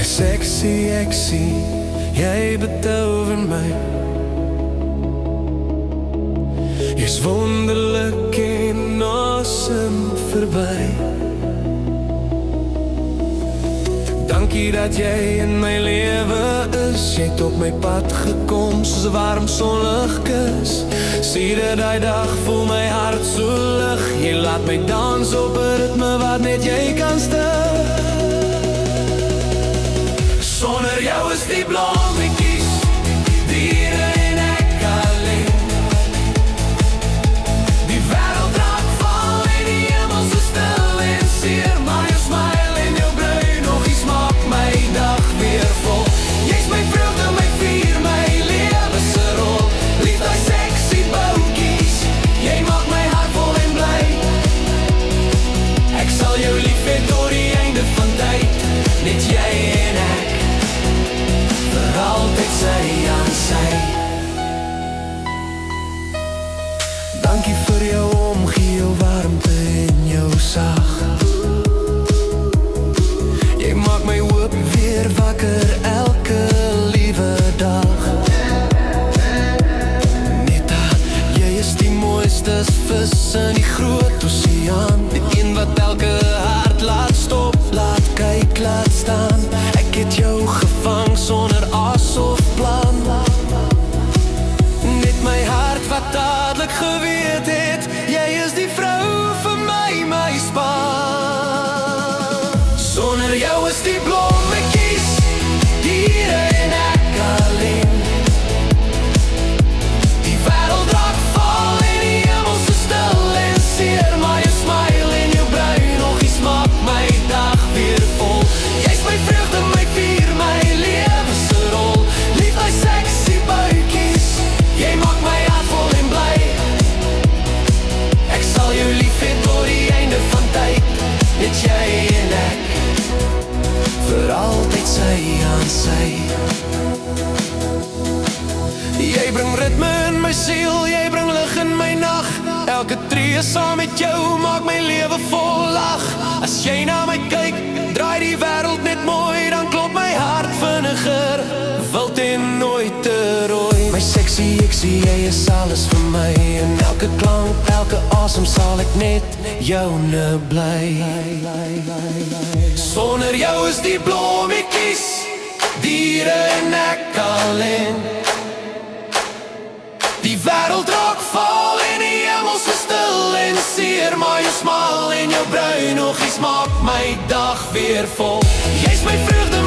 My sexy, ek sien, jy betower my. Jy's wonderlik en awesome verby. Dankie dat jy in my lewe is. Jy het op my pad gekom soos 'n warm sonlig kus. Sedert daai dag voel my hart so lig. Jy laat my dans op 'n ritme wat net jy kan stil. Sonder jou is die blommetjies, diere en ek alleen. Die wêreld raak val en die hemel so stil en seer. Maar jou smile en jou bruin oogies maak my dag weer vol. Jy's my vreugde, my vuur, my lewe se rol. Lief daai sexy boutjies, jy maak my hart vol en bly. Ek sal jou lief hê tot die einde van tyd, net jy en ek, vir altyd sy aan sy. Dankie vir jou omgee, jou warmte en jou sag. Jy maak my hoop weer wakker elke liewe dag. Neta, jy is die mooiste vis in die groot oseaan. Die een wat elke hart laat stop, laat kyk, laat staan. Ek het jou gevang sonder as of plan. Net my hart wat dadelik geweet het, jy is die vrou vir my, my span. Sonder jou is die blommetjies, diere en ek alleen. Die wêreld raak val en die hemel so stil en seer. Maar jou smile en jou bruin oogies maak my dag weer vol. Jy's my vreugde, my vuur, my lewe se rol. Lief daai sexy buitjies, jy maak my hart vol en bly. Ek sal jou lief hê tot die einde van tyd, net jy en ek, vir altyd sy aan sy. Jy bring ritme in my siel, jy bring lig in my nag. Elke tree saam met jou maak my lewe vol lag. As jy na my kyk, draai die wêreld net mooi. Dan klop my hart vinniger, wild en nooit te rooi. My sexy, ek sien jy is alles vir my. En elke klank, elke asem sal ek net joune bly. Sonder jou is die blommetjies, diere en ek alleen. Die wêreld raak val en die hemel so stil en seer. Maar jou smile en jou bruin oogies maak my dag weer vol. Jy's my vreugde,